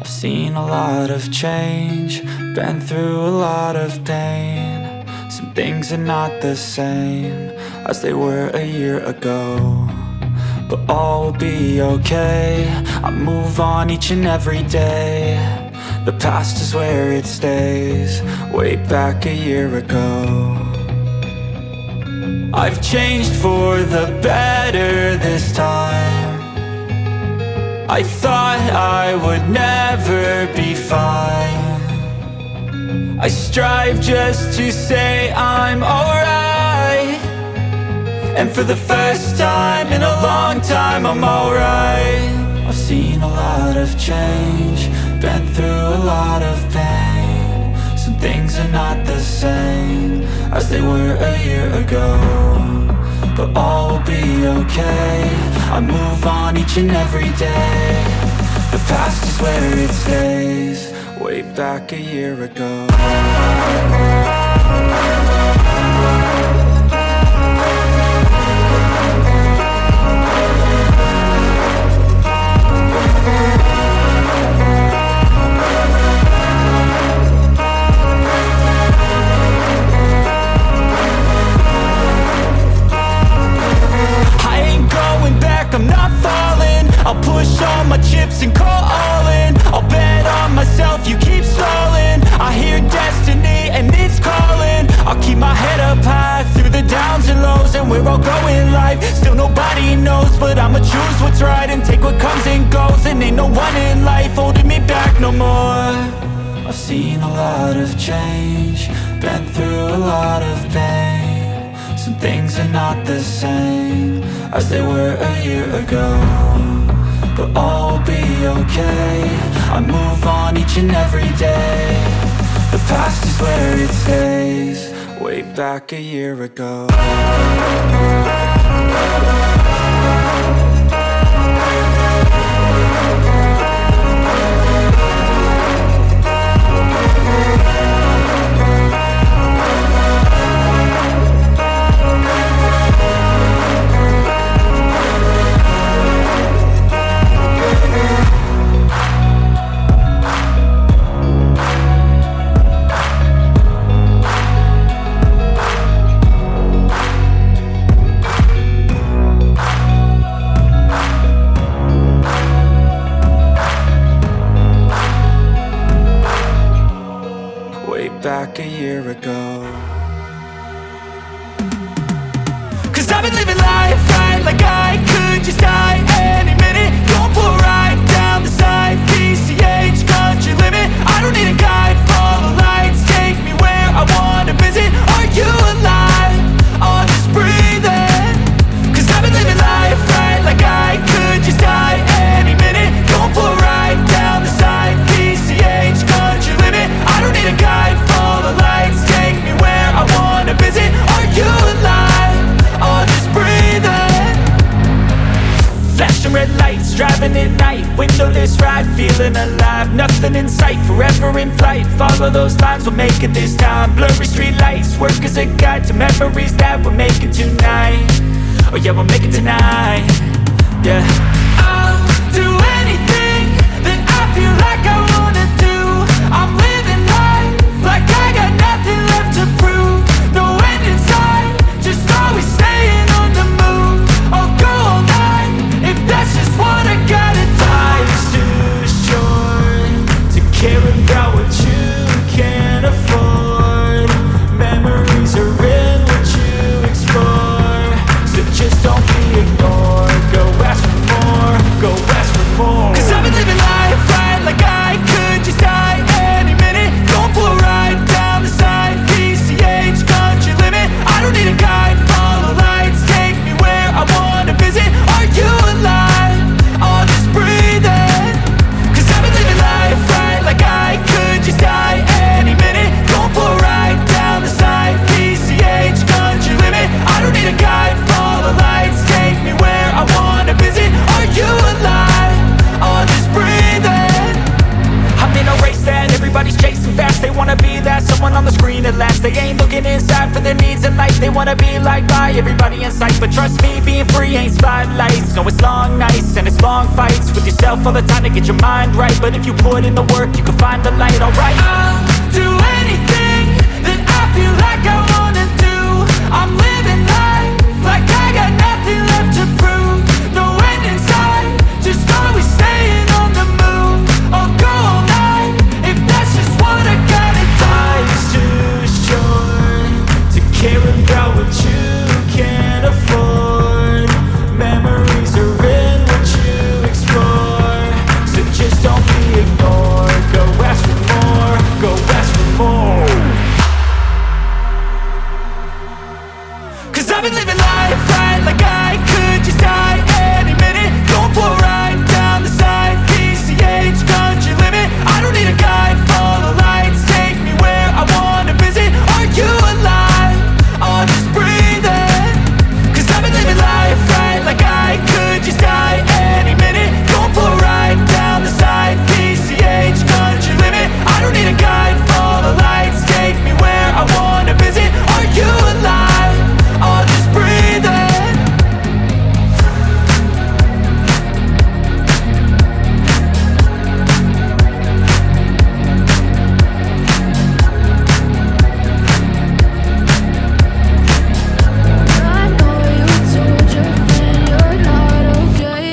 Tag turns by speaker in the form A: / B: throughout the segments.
A: I've seen a lot of change, been through a lot of pain. Some things are not the same as they were a year ago, but all will be okay. I move on each and every day. The past is where it stays, way back a year ago. I've changed for the better this time. I thought I would never be fine. I strive just to say I'm alright, and for the first time in a long time I'm alright. I've seen a lot of change, been through a lot of pain. Some things are not the same as they were a year ago, but all will be okay. I move on each and every day. The past is where it stays, way back a year ago. I'm not falling. I'll push all my chips and call all in. I'll bet on myself, you keep stalling. I hear destiny and it's calling. I'll keep my head up high through the downs and lows, and we're all going live. Still nobody knows, but I'ma choose what's right and take what comes and goes. And ain't no one in life holding me back no more. I've seen a lot of change, been through a lot of pain. Some things are not the same as they were a year ago, but all will be okay. I move on each and every day. The past is where it stays, way back a year ago. Back a year ago. Cause I've been living life right like I could just die any minute. Going for a ride down the side, PCH country limit. I don't need a guide, follow lights, take me where I wanna visit. Are you alive? Or just breathing? Cause I've been living life right like I could just die any minute. Going for a ride down the side, PCH country limit. I don't need a guide, follow lights, take me where I wanna visit. Are you alive? Or just breathing? Flashing red lights, driving at night, windowless ride, feeling alive. Nothing in sight, forever in flight. Follow those lines, we'll make it this time. Blurry street lights, work as a guide to memories that we're making tonight. Oh yeah, we'll make it tonight. Yeah. I'll do anything that I feel like I wanna do. I'm living life like I got nothing left to prove. No end in sight, just always staying on the move. I'll go all night if that's just what I gotta do. Life's too short to care about what you can't afford. Memories are in what you explore, so just don't be ignored. Go ask for more. limelight. They wanna be liked by everybody in sight, but trust me, being free ain't spotlights. No, it's long nights and it's long fights with yourself all the time to get your mind right. But if you put in the work, you can find the light. Alright, I'll do anything that I feel like I wanna do. I'm living life like I got nothing left to prove. No end in sight, just always staying on the move. I'll go all night if that's just what I gotta do. Life's too short to care about what you can't afford. Memories are in what you explore, so just don't be ignored. Go ask for more, go ask for more. Cause I've been living life right like I could just die any minute. Going for a ride down the side, PCH country limit. I don't need a guide, follow lights, take me where I wanna visit. Are you alive? Or just breathing? Cause I've been living life right like I could just die any minute. Going for a ride down the side, PCH country limit. I don't need a guide, follow lights, take me where I wanna visit. Are you alive? Or just breathing?
B: I know you told your friend you're not okay,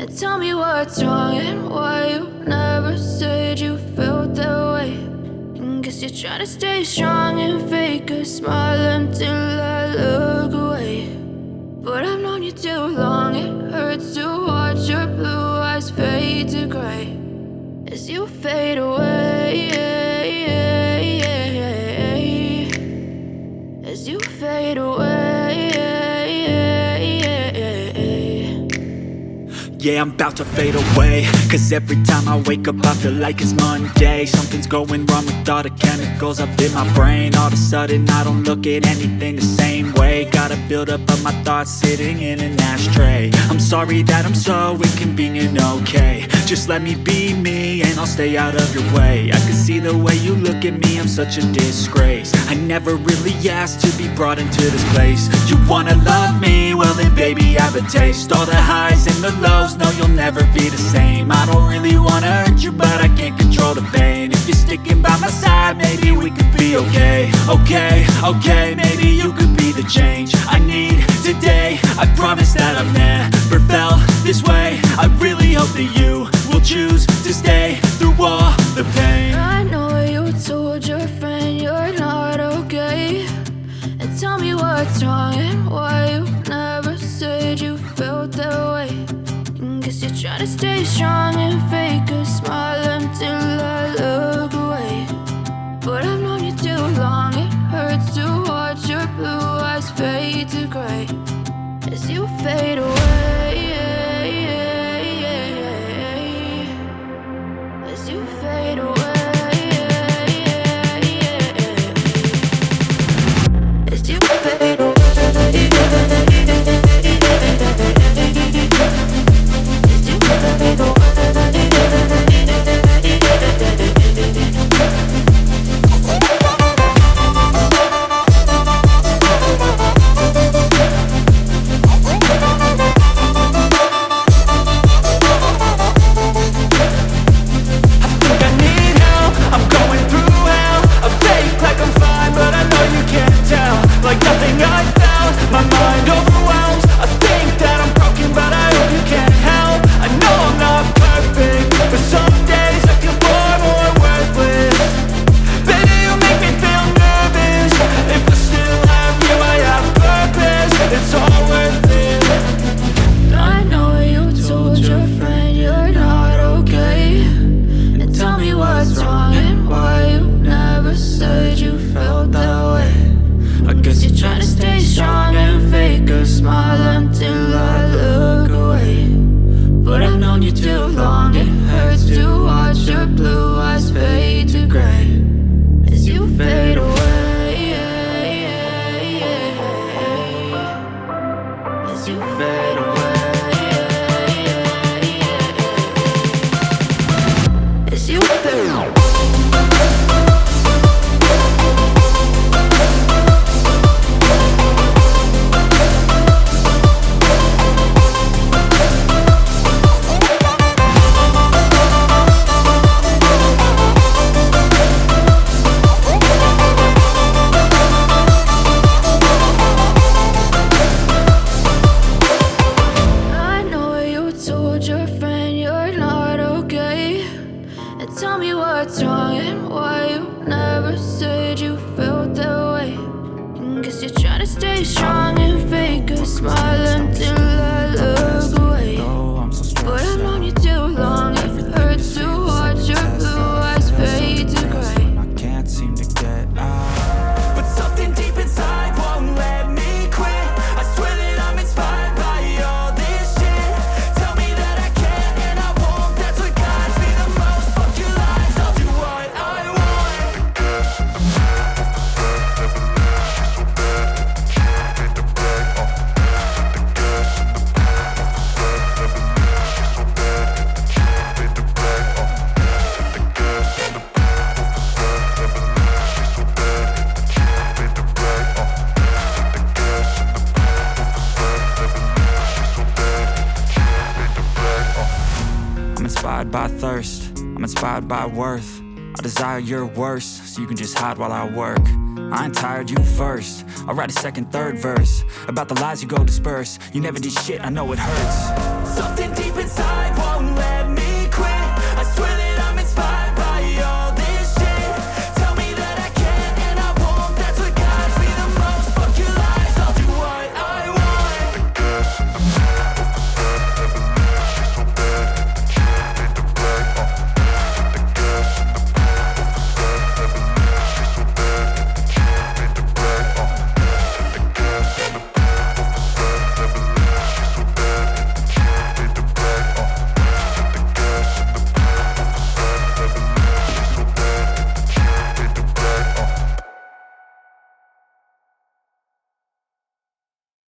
B: and tell me what's wrong and why you never said you felt that way. And guess you're trying to stay strong and fake a smile until I look away. But I've known you too long, it hurts to watch your blue eyes fade to gray as you fade away, as you fade away.
A: Yeah, I'm about to fade away, cause every time I wake up I feel like it's Monday. Something's going wrong with all the chemicals up in my brain. All of a sudden I don't look at anything the same way. Gotta build up of my thoughts sitting in an ashtray. I'm sorry that I'm so inconvenient, okay. Just let me be me and I'll stay out of your way. I can see the way you look at me, I'm such a disgrace. I never really asked to be brought into this place. You wanna love me? Well then baby have a taste. All the highs and the lows, no you'll never be the same. I don't really wanna hurt you but I can't control the pain. If you're sticking by my side maybe we could be okay. Okay, maybe you could be the change I need today. I promise that I've never felt this way. I really hope that you will choose to stay through all the pain.
B: I know you told your friend you're not okay, and tell me what's wrong and why you never said you felt that way. And guess you're trying to stay strong and fake a smile until I look away. But I've known you too long, it hurts to watch your blue eyes fade to gray as you fade away, as you fade away, as you fade away. Tell me what's wrong and why you never said you felt that way. Guess you're trying to stay strong and fake a smile until I look away. But I've known you too long, it hurts to watch your blue eyes fade to gray.
A: I can't seem to get out, but something deep inside won't let me quit. I swear that I'm inspired by all this shit. Tell me that I can and I won't, that's what guides me the most. Fuck your lies, I'll do what I want. I'm inspired by thirst, I'm inspired by worth. I desire your worst, so you can just hide while I work. I ain't tired, you first. I'll write a second, third verse about the lies you go disperse. You never did shit, I know it hurts. Something deep inside won't let